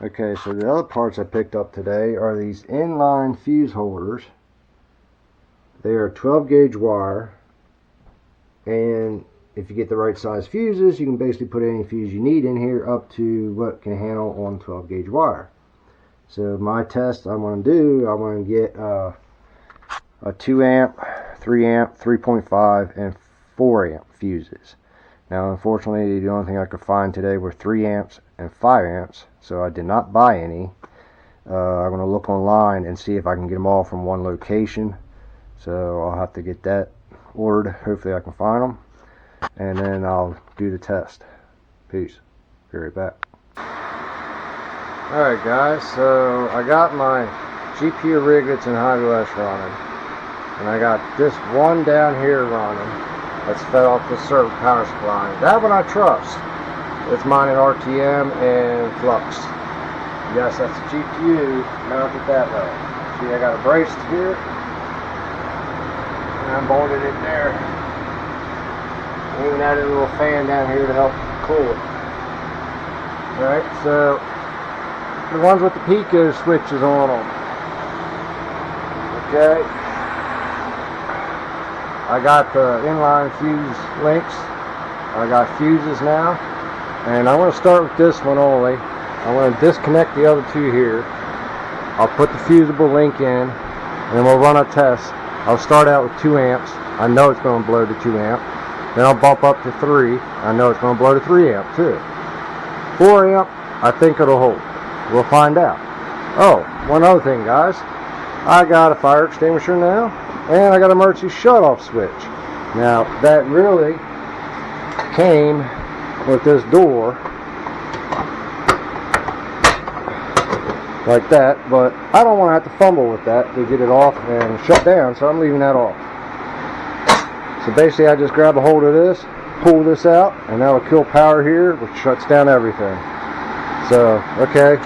Okay, so the other parts I picked up today are these inline fuse holders. They are 12 gauge wire, and if you get the right size fuses, you can basically put any fuse you need in here up to what can handle on 12 gauge wire. So my test I want to do, I want to get a 2 amp, 3 amp, 3.5 and 4 amp fuses. Now unfortunately the only thing I could find today were 3 amps and 5 amps, so I did not buy any. I'm going to look online and see if I can get them all from one location, so I'll have to get that ordered. Hopefully I can find them, and then I'll do the test. Peace. Be right back. Alright guys, so I got my GPU riglets and high-res running, and I got this one down here running that's fed off the server power supply. That one I trust. It's mine in RTM and flux. Yes, that's a GPU mounted that way. See, I got a brace here, and I'm bolted it there. I even added a little fan down here to help cool it. Alright, so the ones with the Pico switches on them. Okay. I got the inline fuse links. I got fuses now, and I'm going to start with this one only. I'm going to disconnect the other two here. I'll put the fusible link in, and then we'll run a test. I'll start out with 2 amps. I know it's going to blow to 2 amp. Then I'll bump up to 3. I know it's going to blow to 3 amp too. 4 amp, I think it'll hold. We'll find out. Oh, one other thing guys. I got a fire extinguisher now, and I got an emergency shut-off switch. Now, that really came with this door, like that, but I don't want to have to fumble with that to get it off and shut down, so I'm leaving that off. So basically, I just grab a hold of this, pull this out, and that'll kill power here, which shuts down everything. So, okay.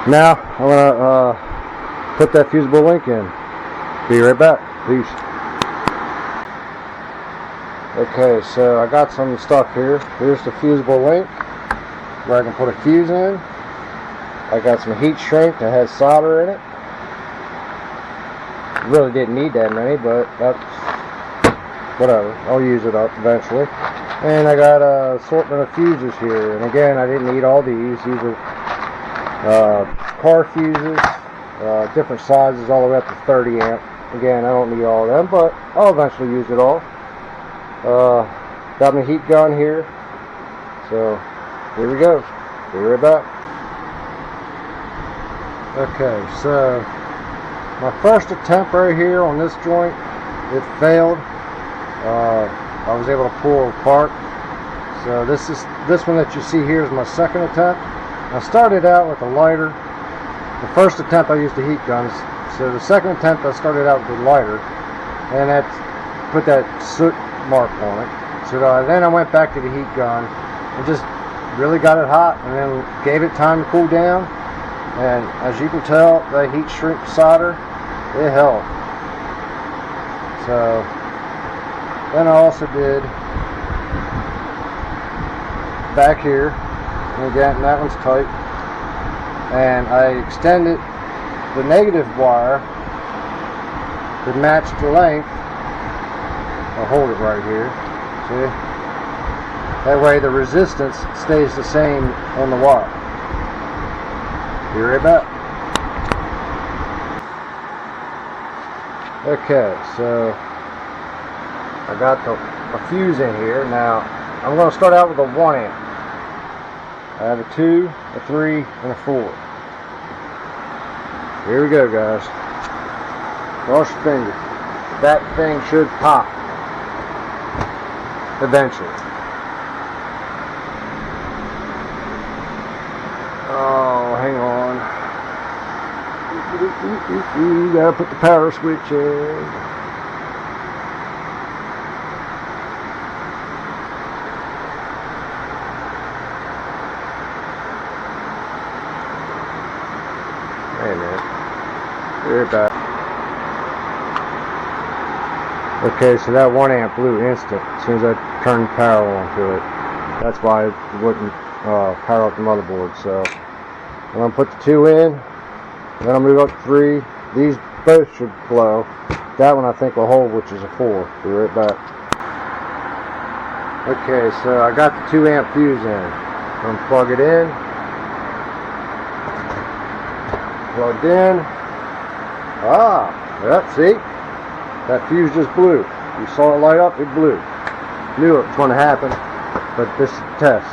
Now, I'm going to put that fusible link in. Be right back. Peace. Okay, so I got some stuff here. Here's the fusible link where I can put a fuse in. I got some heat shrink that has solder in it. Really didn't need that many, but that's whatever. I'll use it up eventually. And I got a assortment of fuses here. And again, I didn't need all these. These are car fuses, different sizes, all the way up to 30 amp. Again, I don't need all of them, but I'll eventually use it all. Got my heat gun here, so here we go. Be right back. Okay, so my first attempt right here on this joint, it failed. I was able to pull it apart. So this one that you see here is my second attempt. I started out with a lighter. The first attempt I used the heat guns. So the second attempt I started out with a lighter, and that put that soot mark on it. So then I went back to the heat gun and just really got it hot, and then gave it time to cool down. And as you can tell, the heat shrink solder, it held. So then I also did back here, and again that one's tight, and I extended the negative wire to match the length. I'll hold it right here, see? That way the resistance stays the same on the wire. Be right back. Okay, so I got a fuse in here. Now I'm going to start out with a 1 amp. I have a 2, a 3, and a 4. Here we go, guys. Cross your fingers. That thing should pop eventually. Oh, hang on. You gotta put the power switch in. Wait a minute. Be right back. Okay, so that 1 amp blew instant as soon as I turned power on to it. That's why it wouldn't power up the motherboard. So I'm going to put the 2 in, then I'll move up to 3. These both should blow. That one I think will hold, which is a 4. Be right back. Okay, so I got the 2 amp fuse in. I'm going to plug it in. Plugged in. Ah, yep, see? That fuse just blew. You saw it light up, it blew. Knew it was going to happen, but this is a test.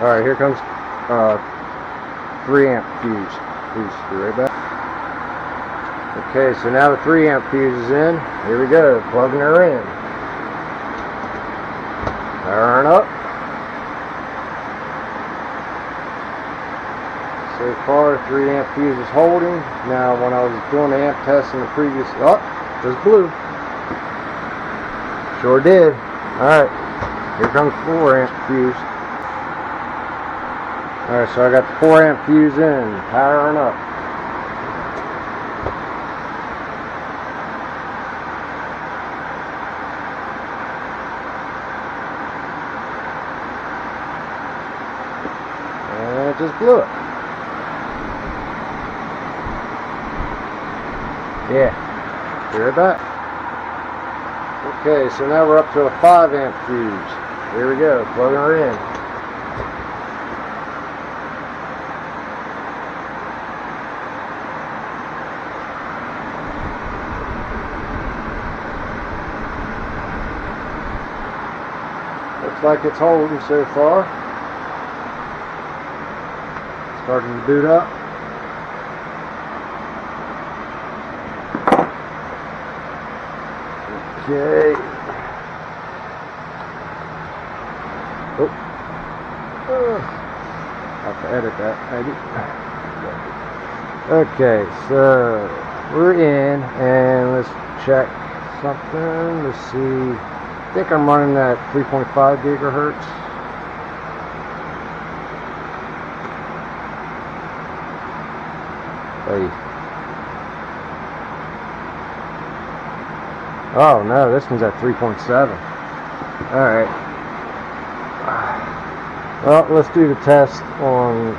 Alright, here comes 3 amp fuse. Please, be right back. Okay, so now the 3 amp fuse is in. Here we go, plugging her in. Powering up. So far, 3 amp fuse is holding. Now, when I was doing the amp test in the previous, just blew. Sure did. Alright, here comes 4 amp fuse. Alright, so I got the 4 amp fuse in, powering up. And it just blew it. Yeah, be right back. Okay, so now we're up to a 5 amp fuse. Here we go, plugging her in. Looks like it's holding so far. Starting to boot up. Okay. Oh. I'll have to edit that, maybe. Okay, so we're in, and let's check something. Let's see. I think I'm running at 3.5 gigahertz. Hey. Oh no, this one's at 3.7. Alright. Well, let's do the test on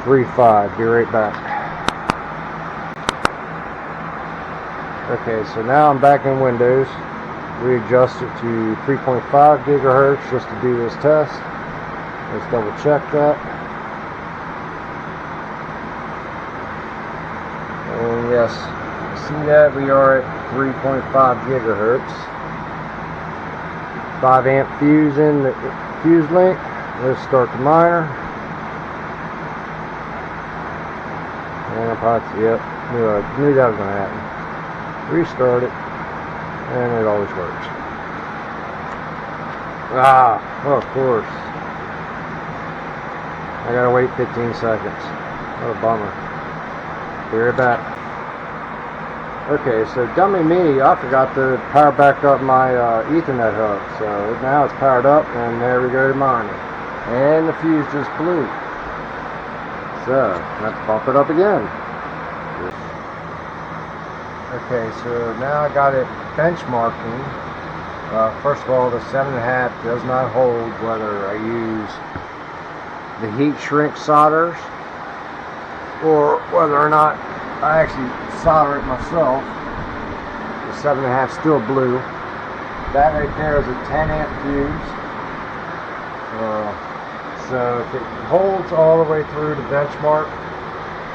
3.5. Be right back. Okay, so now I'm back in Windows. We adjust it to 3.5 gigahertz just to do this test. Let's double check that. And yes, see that we are at 3.5 gigahertz. 5 amp fuse in the fuse link. Let's start the miner. And I'll probably, yep, knew that was going to happen. Restart it, and it always works. Ah, well, of course. I gotta wait 15 seconds. What a bummer. Be right back. Okay, so dummy me, I forgot to power back up my Ethernet hub. So now it's powered up, and there we go to mining. And the fuse just blew. So, let's bump it up again. Okay, so now I got it benchmarking. First of all, the 7.5 does not hold whether I use the heat shrink solders or whether or not I actually solder it myself. The 7.5 still blue. That right there is a 10 amp fuse. So if it holds all the way through the benchmark,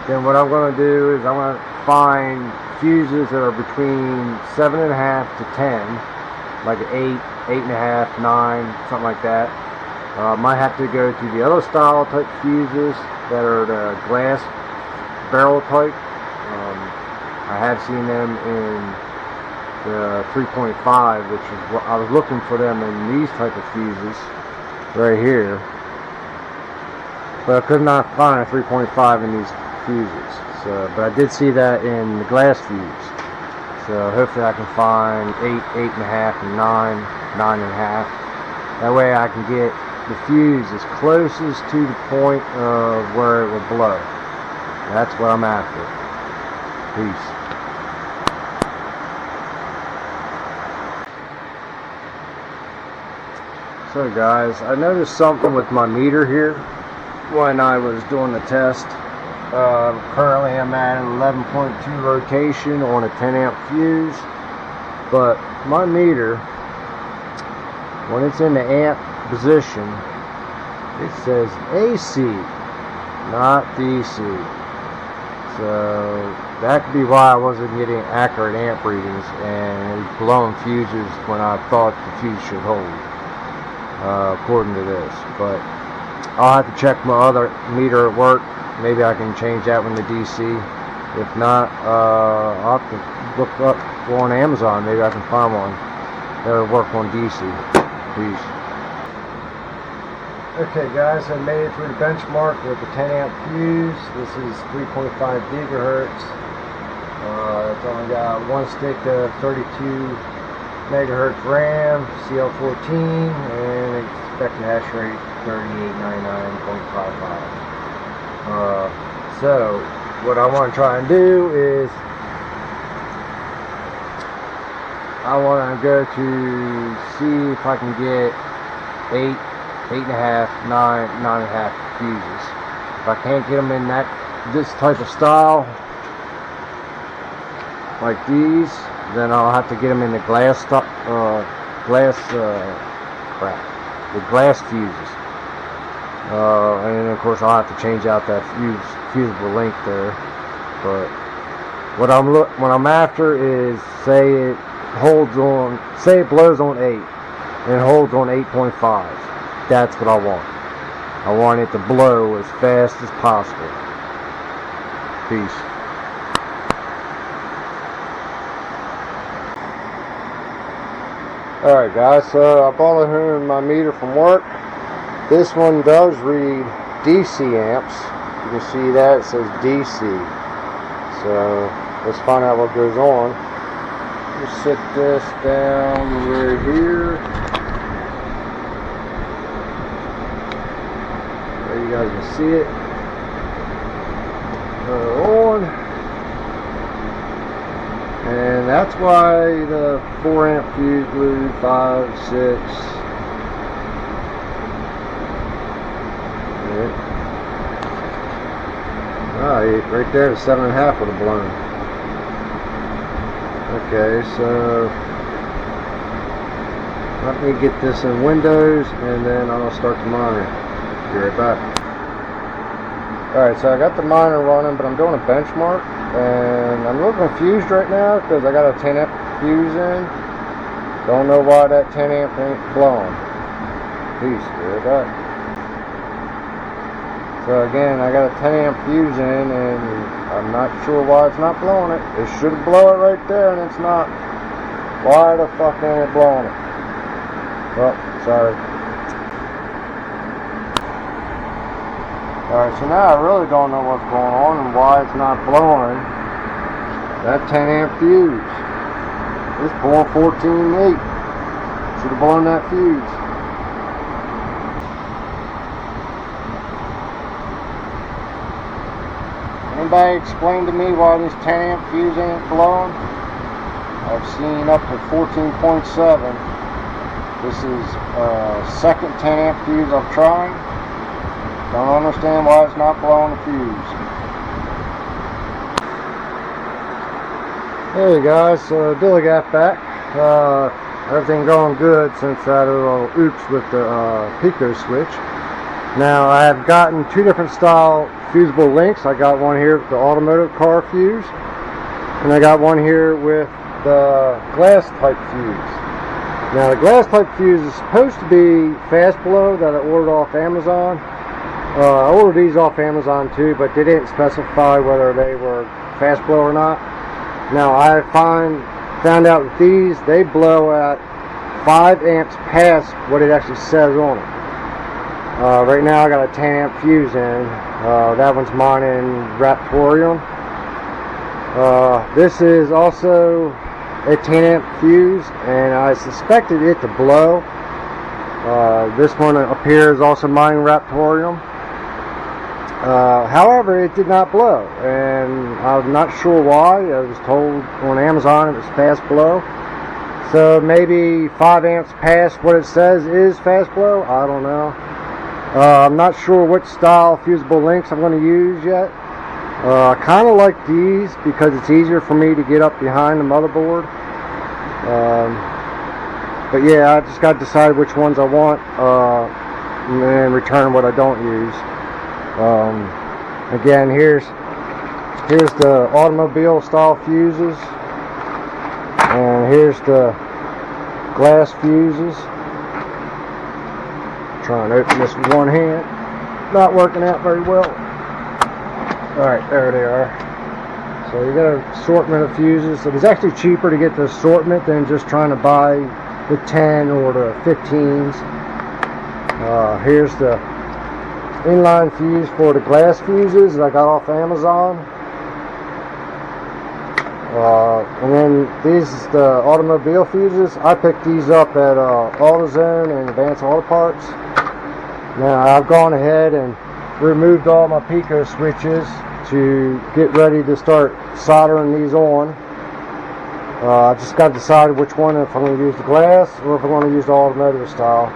then what I'm going to do is I'm going to find fuses that are between 7.5 to 10, like 8, 8.5, 9, something like that. Might have to go to the other style type fuses that are the glass barrel type. I have seen them in the 3.5, which is what I was looking for them in these type of fuses right here. But I could not find a 3.5 in these fuses. So, but I did see that in the glass fuse. So hopefully I can find 8, 8.5, and 9, 9.5. That way I can get the fuse as closest to the point of where it will blow. That's what I'm after. Peace. So guys, I noticed something with my meter here. when I was doing the test. Currently I'm at an 11.2 rotation on a 10 amp fuse, but my meter, when it's in the amp position, it says AC, not DC. So that could be why I wasn't getting accurate amp readings and it was blowing fuses when I thought the fuse should hold, according to this. But I'll have to check my other meter at work. Maybe I can change that one to DC. If not, I'll have to look up on Amazon. Maybe I can find one that'll work on DC. Peace. Okay guys, I made it through the benchmark with the 10 amp fuse. This is 3.5 gigahertz. It's only got one stick of 32 megahertz RAM, CL14, and expected hash rate 3899.55. So what I want to try and do is I want to go to see if I can get 8.5, 9.5 fuses. If I can't get them in this type of style, like these, then I'll have to get them in the glass fuses. And then of course I'll have to change out that fusible link there. But what I'm after is, say it blows on 8 and holds on 8.5. That's what I want. I want it to blow as fast as possible. Peace. Alright guys, so I bought my meter from work. This one does read DC amps. You can see that it says DC. So let's find out what goes on. Just set this down right here. There you guys can see it. Turn it on. And that's why the 4 amp fuse blew 5, 6. Right there, the 7.5 would have blown. Okay, so let me get this in Windows and then I'll start the monitor. Be right back. Alright, so I got the monitor running, but I'm doing a benchmark and I'm a little confused right now because I got a 10 amp fuse in. Don't know why that 10 amp ain't blowing. Peace, be right back. So again, I got a 10 amp fuse in and I'm not sure why it's not blowing it. It should blow it right there and it's not. Why the fuck ain't it blowing it? Well, sorry. Alright, so now I really don't know what's going on and why it's not blowing that 10 amp fuse. It's blowing 14.8. Should have blown that fuse. Anybody explain to me why this 10 amp fuse ain't blowing? I've seen up to 14.7. This is second 10 amp fuse I'm trying. Don't understand why it's not blowing the fuse. Hey guys, so Billy got back. Everything going good since that little oops with the Pico switch. Now I have gotten two different style fusible links. I got one here with the automotive car fuse, and I got one here with the glass type fuse. Now the glass type fuse is supposed to be fast blow that I ordered off Amazon. I ordered these off Amazon too, but they didn't specify whether they were fast blow or not. Now I found out that these, they blow at 5 amps past what it actually says on it. Right now I got a 10 amp fuse in. That one's mine in Raptorium. This is also a 10 amp fuse and I suspected it to blow. This one up here is also mine in Raptorium. However, it did not blow and I'm not sure why. I was told on Amazon it was fast blow. So maybe 5 amps past what it says is fast blow. I don't know. I'm not sure which style fusible links I'm going to use yet. I kind of like these because it's easier for me to get up behind the motherboard. But yeah, I just got to decide which ones I want and return what I don't use. Again, here's the automobile style fuses, and here's the glass fuses. Trying to open this with one hand, not working out very well. Alright, there they are. So you got an assortment of fuses. It was actually cheaper to get the assortment than just trying to buy the 10 or the 15s. Here's the inline fuse for the glass fuses that I got off Amazon. And then these is the automobile fuses. I picked these up at AutoZone and Advanced Auto Parts. Now I've gone ahead and removed all my Pico switches to get ready to start soldering these on. I just got to decide which one, if I'm going to use the glass or if I'm going to use the automotive style.